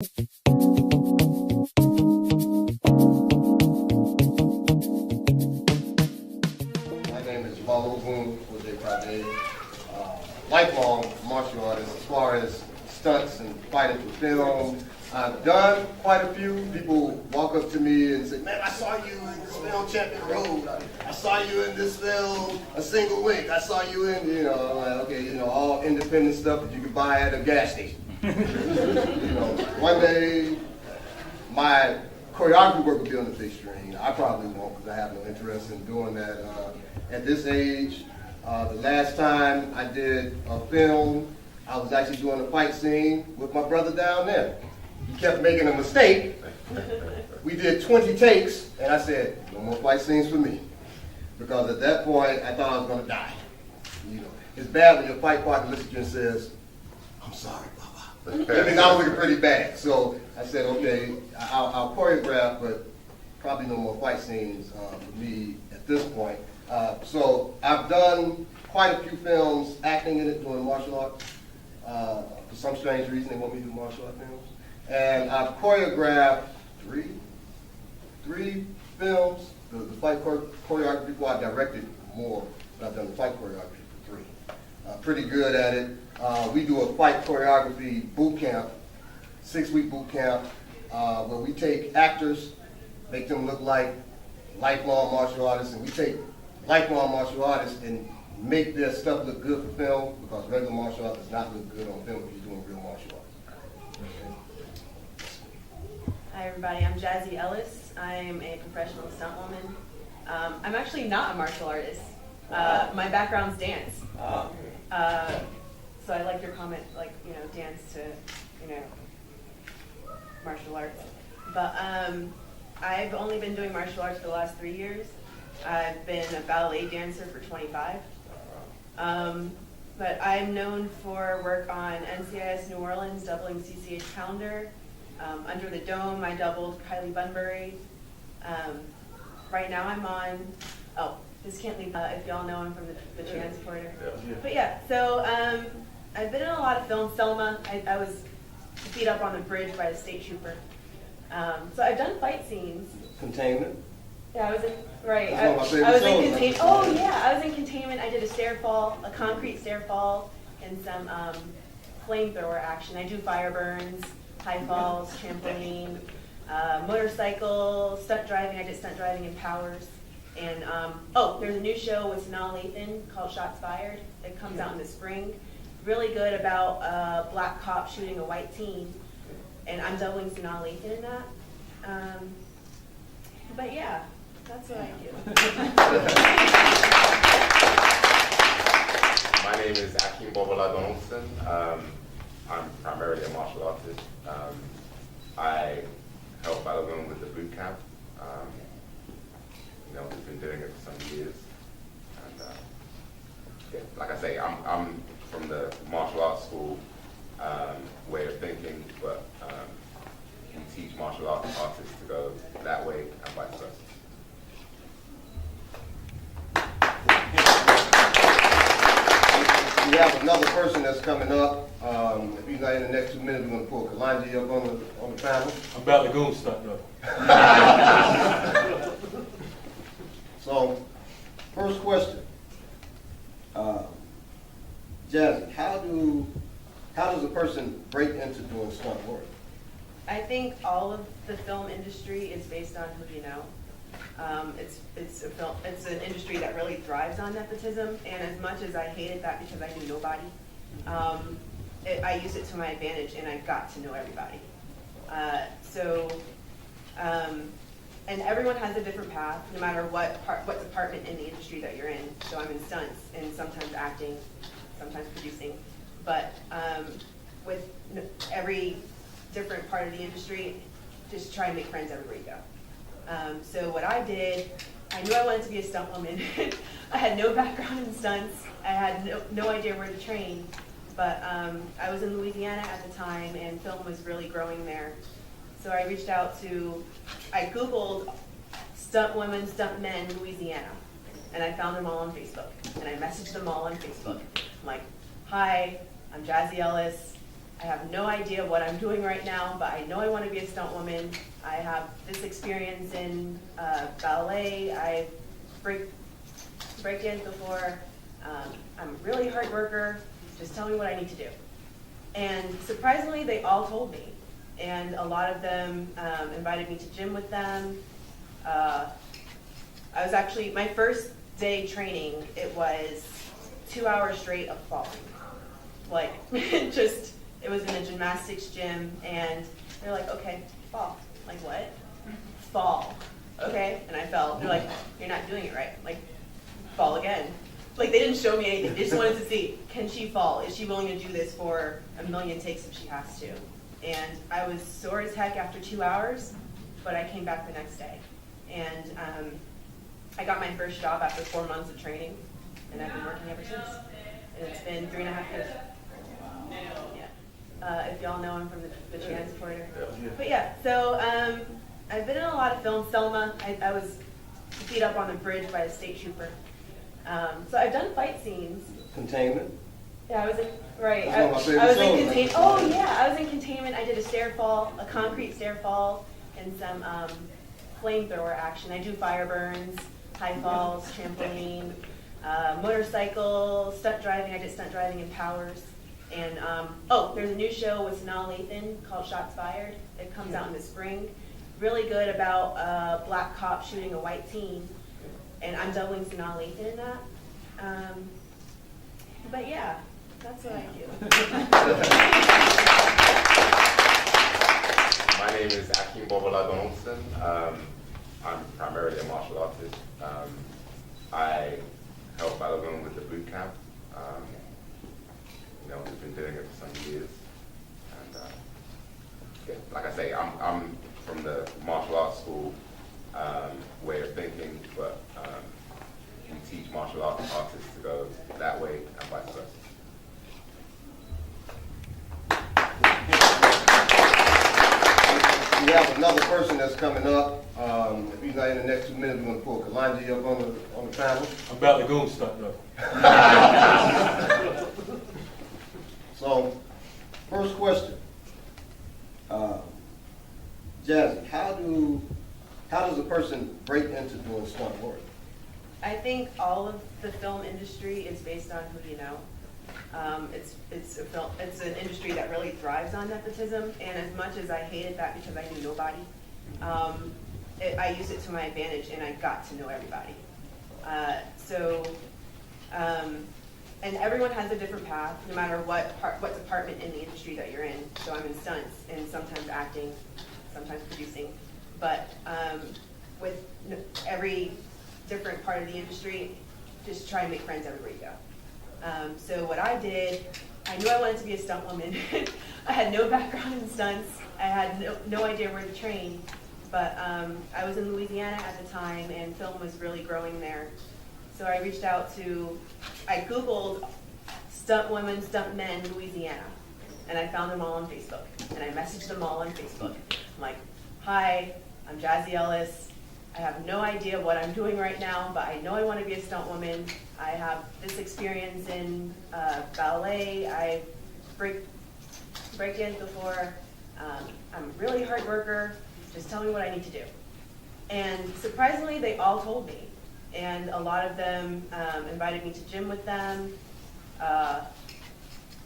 My name is Balogun Ojetade, lifelong martial artist as far as stunts and fighting for film. I've done quite a few. People walk up to me and say, man, I saw you in this film, Champion Road. I saw you in this film, A Single Link. I saw you in, I'm like, okay, all independent stuff that you can buy at a gas station. One day, my choreography work will be on the big screen. I probably won't because I have no interest in doing that at this age. The last time I did a film, I was actually doing a fight scene with my brother down there. He kept making a mistake. We did 20 takes, and I said, no more fight scenes for me. Because at that point, I thought I was going to die. It's bad when your fight partner listens to you and says, I'm sorry, Baba. That means I was looking pretty bad. So I said, okay, I'll choreograph, but probably no more fight scenes for me at this point. So I've done quite a few films, acting in it, doing martial arts. For some strange reason, they want me to do martial art films. And I've choreographed three films. The fight choreography before I directed more, but I've done the fight choreography for 3. Pretty good at it. We do a fight choreography boot camp, 6-week boot camp, where we take actors, make them look like lifelong martial artists, and we take lifelong martial artists and make their stuff look good for film, because regular martial art does not look good on film if you're doing real martial arts. Hi everybody, I'm Jazzy Ellis. I'm a professional stunt woman. I'm actually not a martial artist. My background's dance. So I like your comment, dance to, martial arts. But I've only been doing martial arts for the last 3 years. I've been a ballet dancer for 25. But I'm known for work on NCIS New Orleans, doubling CCH Pounder. Under the Dome, I doubled Kylie Bunbury. Right now I'm on, this can't leave, if y'all know him from the Transporter. Yeah. But yeah, so I've been in a lot of films. Selma, I was beat up on the bridge by a state trooper. So I've done fight scenes. Containment? Yeah, I was in, right. I was in Containment. Oh yeah, I was in Containment. I did a stair fall, a concrete stair fall, and some flamethrower action. I do fire burns, high falls, trampoline, motorcycle, stunt driving. I did stunt driving in Powers. And there's a new show with Sanaa Lathan called Shots Fired. It comes out in the spring. Really good about a black cop shooting a white teen. And I'm doubling Sanaa Lathan in that. But yeah, that's what I do. My name is Akinbobola Donaldson. I'm primarily a martial artist. I help Balogun with the boot camp. We've been doing it for some years. And like I say, I'm from the martial arts school way of thinking, but we teach martial arts artists to go that way and vice versa. We have another person that's coming up. If he's not in the next 2 minutes, we're going to pull Kalanji up on the panel. I'm Balogun stunt though. So, first question. Jazzy, how does a person break into doing stunt work? I think all of the film industry is based on who you know. It's an industry that really thrives on nepotism, and as much as I hated that because I knew nobody, I used it to my advantage, and I got to know everybody. And everyone has a different path, no matter what department in the industry that you're in. So I'm in stunts, and sometimes acting, sometimes producing. But with every different part of the industry, just try and make friends everywhere you go. So what I did, I knew I wanted to be a stunt woman. I had no background in stunts. I had no idea where to train. But I was in Louisiana at the time, and film was really growing there. So I reached out I Googled stunt women, stunt men, Louisiana. And I found them all on Facebook. And I messaged them all on Facebook. I'm like, hi, I'm Jazzy Ellis. I have no idea what I'm doing right now, but I know I want to be a stunt woman. I have this experience in ballet. I break danced before. I'm a really hard worker. Just tell me what I need to do. And surprisingly, they all told me. And a lot of them invited me to gym with them. I was actually, my first day training, it was 2 hours straight of falling. Like, just, it was in a gymnastics gym, and they're like, okay, fall. Like, what? Fall. Okay? And I fell. They're like, you're not doing it right. Like, fall again. Like, they didn't show me anything. They just wanted to see, can she fall? Is she willing to do this for a million takes if she has to? And I was sore as heck after 2 hours, but I came back the next day. And I got my first job after 4 months of training, and I've been working ever since. And it's been 3.5 years. Yeah. If y'all know, I'm from the transporter. But yeah, so I've been in a lot of films. Selma, I was beat up on the bridge by a state trooper. So I've done fight scenes. Containment. Yeah, I was in, right. That's one of my I was favorite in shows. containment. Oh yeah, I was in containment. I did a stair fall, a concrete stair fall, and some flamethrower action. I do fire burns, high falls, trampoline, motorcycle, stunt driving. I did stunt driving in Powers. And oh, there's a new show with Sanaa Lathan called Shots Fired. It comes out in the spring. Really good about a black cop shooting a white teen. And I'm doubling Sanaa Lathan in that. But yeah, that's what I do. My name is Akinbobola Donaldson. I'm primarily a martial artist. I help Balogun with the boot camp. We've been doing it for some years. And yeah, like I say, I'm from the martial arts school way of thinking, but we teach martial arts artists to go that way and vice versa. We have another person that's coming up. If he's not in the next 2 minutes, we're going to pull Kalanji up on the panel. I'm Balogun stunt though. So, first question. Jazzy, how does a person break into doing stunt work? I think all of the film industry is based on who you know. It's an industry that really thrives on nepotism, and as much as I hated that because I knew nobody, I used it to my advantage, and I got to know everybody. And everyone has a different path, no matter what department in the industry that you're in. So I'm in stunts, and sometimes acting, sometimes producing. But with every different part of the industry, just try and make friends everywhere you go. So what I did, I knew I wanted to be a stunt woman. I had no background in stunts. I had no idea where to train. But I was in Louisiana at the time, and film was really growing there. So I reached out I Googled stunt women, stunt men, Louisiana. And I found them all on Facebook. And I messaged them all on Facebook. I'm like, hi, I'm Jazzy Ellis. I have no idea what I'm doing right now, but I know I want to be a stunt woman. I have this experience in ballet. I break danced before. I'm a really hard worker. Just tell me what I need to do. And surprisingly, they all told me. And a lot of them invited me to gym with them. I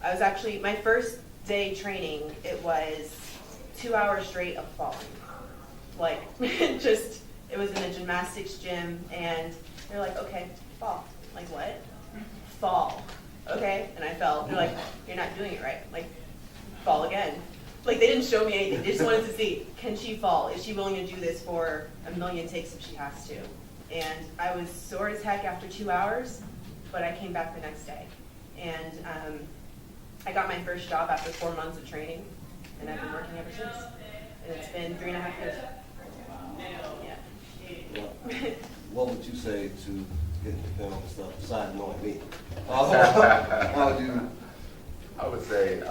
was actually, my first day training, it was 2 hours straight of falling. Like, just, it was in a gymnastics gym, and they're like, okay, fall. Like, what? Fall. Okay? And I fell. They're like, you're not doing it right. Like, fall again. Like, they didn't show me anything. They just wanted to see, can she fall? Is she willing to do this for a million takes if she has to? And I was sore as heck after 2 hours, but I came back the next day. And I got my first job after 4 months of training, and I've been working ever since. And it's been 3.5 years. Yeah. What would you say to get into film and stuff, besides knowing me? How do you? I would say,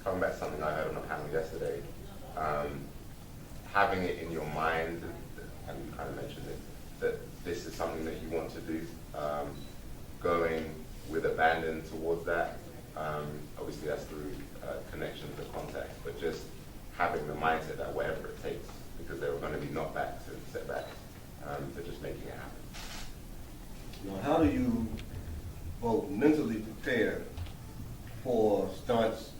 coming back to something I heard on a panel yesterday, having it in your mind, and you kind of mentioned it, that this is something that you want to do, going with abandon towards that. Obviously that's through connections, the contact, but just having the mindset that whatever it takes, because there are going to be knockbacks and setbacks, to just making it happen. Now, how do you both mentally prepare for stunts,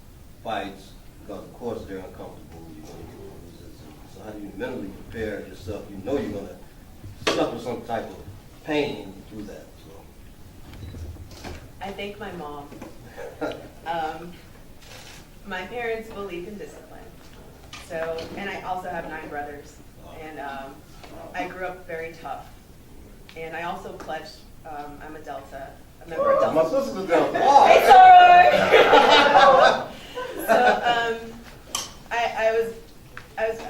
fights, because of course they're uncomfortable, you're going to get bruises. So how do you mentally prepare yourself? You know you're going to suffer some type of pain through that. So. I thank my mom. My parents believe in discipline. So, and I also have 9 brothers. And I grew up very tough. And I also pledged, I'm a Delta. A member of Delta. My sister's a Delta. Hey, sorry. So,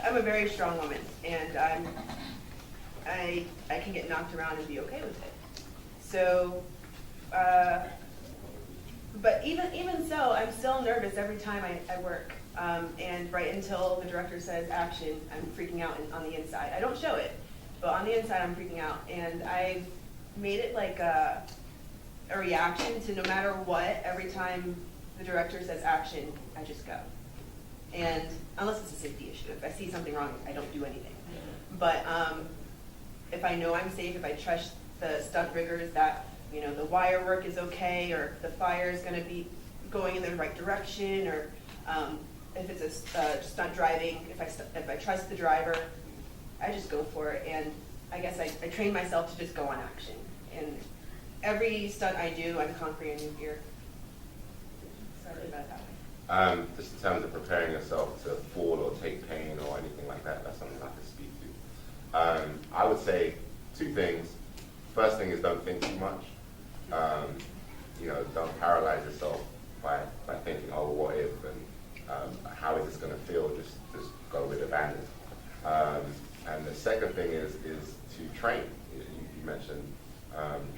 I'm a very strong woman, and I can get knocked around and be okay with it. So, but even so, I'm still nervous every time I work. And right until the director says action, I'm freaking out on the inside. I don't show it, but on the inside I'm freaking out. And I've made it like a reaction to no matter what, every time the director says action, I just go. And unless it's a safety issue, if I see something wrong, I don't do anything. But if I know I'm safe, if I trust the stunt riggers that, you know, the wire work is okay, or the fire is going to be going in the right direction, or if it's a stunt driving, if I trust the driver, I just go for it. And I guess I train myself to just go on action. And every stunt I do, I'm conquering a new fear. Sorry about that. Just in terms of preparing yourself to fall or take pain or anything like that, that's something I can speak to. I would say 2 things. First thing is don't think too much. You know, don't paralyze yourself by thinking, oh, what if, and how is this going to feel? Just go with abandon. And the second thing is to train. You mentioned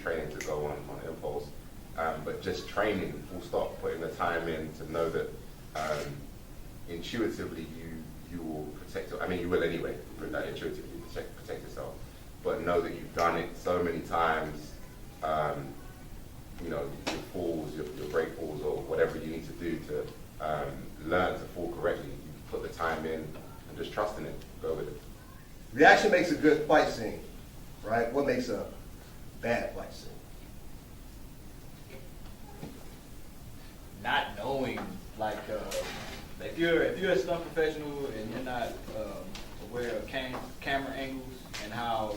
training to go on impulse, but just training, full stop, putting the time in to know that intuitively you will protect. I mean, you will anyway. Intuitively protect yourself, but know that you've done it so many times. You know, your falls, your break falls, or whatever you need to do to learn to fall correctly. You put the time in and just trust in it. Go with it. Reaction makes a good fight scene, right? What makes a bad fight scene? Not knowing, like, if you're a stunt professional and you're not aware of camera angles and how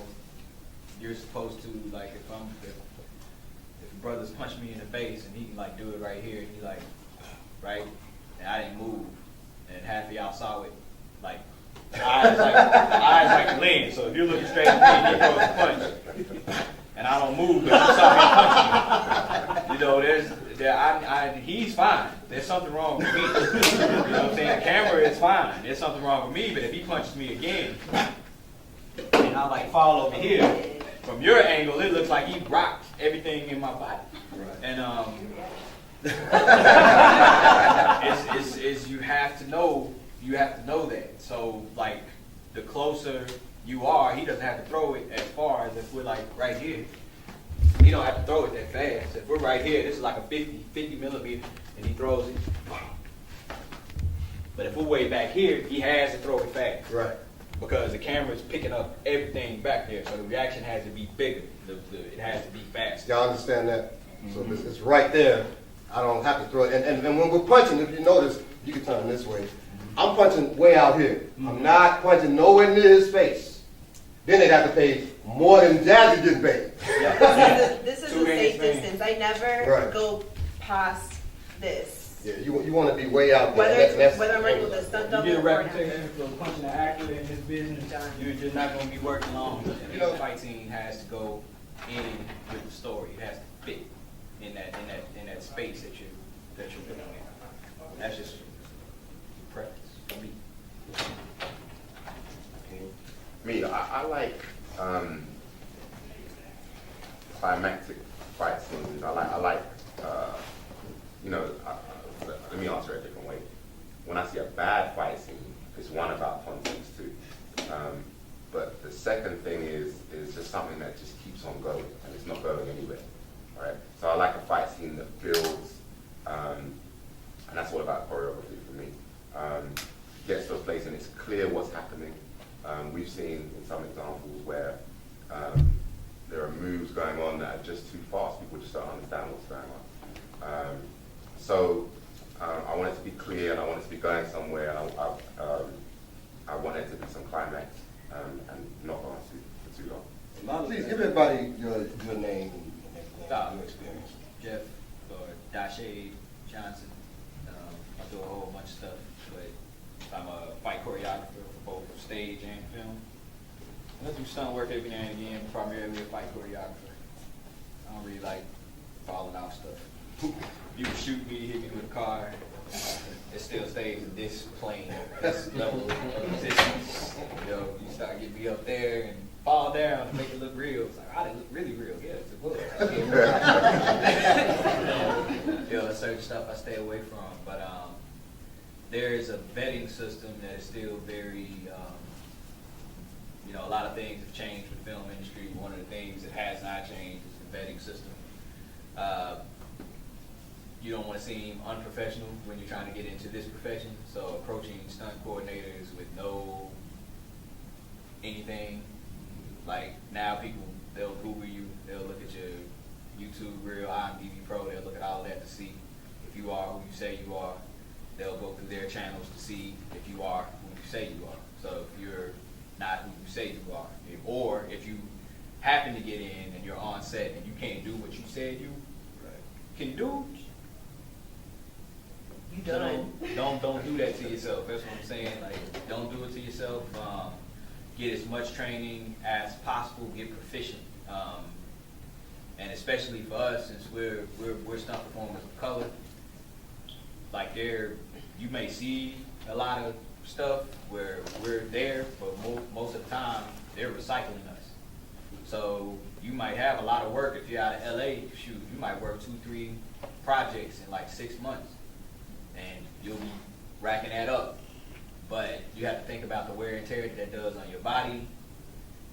you're supposed to, like, if a brother's punched me in the face and he can like do it right here, and he like, right, and I didn't move, and half of y'all saw it, like, the eyes like lean. So if you're looking straight at me, he throws a punch, and I don't move, but you saw me punch me. You know, he's fine. There's something wrong with me. You know what I'm saying? The camera is fine. There's something wrong with me, but if he punches me again, and I like fall over here, from your angle, it looks like he rocked everything in my body. Right. And it's you have to know that. So like the closer you are, he doesn't have to throw it as far as if we're like right here. He don't have to throw it that fast. If we're right here, this is like a 50 millimeter, and he throws it. But if we're way back here, he has to throw it fast. Right. Because the camera's picking up everything back there, so the reaction has to be bigger. It has to be fast. Y'all understand that? So if it's right there, I don't have to throw it. And when we're punching, if you notice, you can turn this way. I'm punching way out here. I'm not punching nowhere near his face. Then they'd have to pay more than Jazzy getting paid. Yeah. This is a safe distance. I never go past this. Yeah, you want to be way out there. Whether I'm working with a stunt double You get a or reputation for punching an actor in this business, you're just not going to be working long. You know, the fight scene has to go in with the story. It has to fit in that space that you're putting in. That's just preference for me. I like climactic fight scenes. I like you know. Let me answer it a different way. When I see a bad fight scene, it's one about context too. But the second thing is just something that just keeps on going and it's not going anywhere. Right? So I like a fight scene that builds, and that's all about choreography. gets to a place and it's clear what's happening. We've seen in some examples where there are moves going on that are just too fast. People just don't understand what's going on. I want it to be clear, and I want it to be going somewhere, and I want it to be some climax, and not go on for too long. Please give everybody your name and your experience. Jeff or Dashe Johnson. I do a whole bunch of stuff, but I'm a fight choreographer for both stage and film. I do stunt work every now and again, primarily a fight choreographer. I don't really like falling off stuff. You can shoot me, hit me with a car, it still stays in this plane, this level of existence. You know, you start getting me up there and fall down to make it look real. It's like, it look really real. Yes, it was. You know, certain stuff I stay away from. But there is a vetting system that is still very, you know, a lot of things have changed with the film industry. One of the things that has not changed is the vetting system. You don't want to seem unprofessional when you're trying to get into this profession. So approaching stunt coordinators with no anything, like now people, they'll Google you, they'll look at your YouTube reel, IMDb Pro, they'll look at all of that to see if you are who you say you are. They'll go through their channels to see if you are who you say you are. So if you're not who you say you are, or if you happen to get in and you're on set and you can't do what you said you can do, You done. So don't do that to yourself. That's what I'm saying. Like, don't do it to yourself. Get as much training as possible. Get proficient. And especially for us, since we're stunt performers of color, like you may see a lot of stuff where we're there, but most of the time they're recycling us. So you might have a lot of work if you're out of LA. Shoot, you might work 2-3 projects in like 6 months. And you'll be racking that up. But you have to think about the wear and tear that does on your body.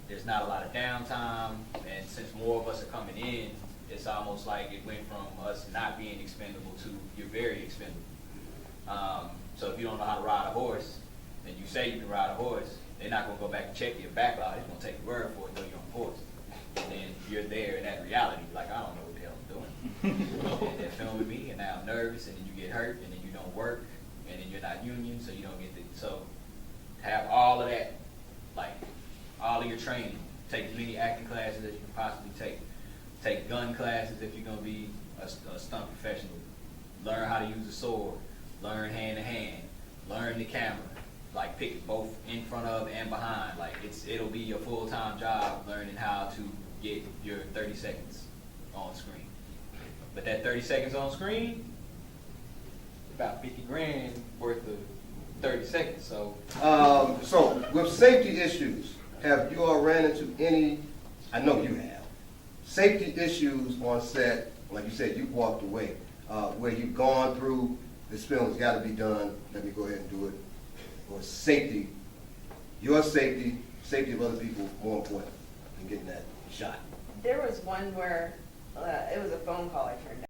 There's not a lot of downtime, and since more of us are coming in, it's almost like it went from us not being expendable to you're very expendable. So if you don't know how to ride a horse, and you say you can ride a horse, they're not going to go back and check your backlog. They're going to take your word for it, though you're on horse. And then you're there in that reality, like, I don't know what the hell I'm doing. And they're filming me, and now I'm nervous, and then you get hurt, and then you don't work, and then you're not union, so you don't get the, so have all of that, like, all of your training. Take as many acting classes as you can possibly take. Take gun classes if you're going to be a stunt professional. Learn how to use a sword. Learn hand-to-hand. Learn the camera. Like, pick it both in front of and behind. Like, it'll be your full-time job learning how to get your 30 seconds on screen. But that 30 seconds on screen, about 50 grand worth of 30 seconds, so. So with safety issues, have you all ran into any, I know you have, safety issues on set, like you said, you walked away, where you've gone through, this film's gotta be done, let me go ahead and do it, or safety, your safety, safety of other people, more important than getting that shot? There was one where it was a phone call I turned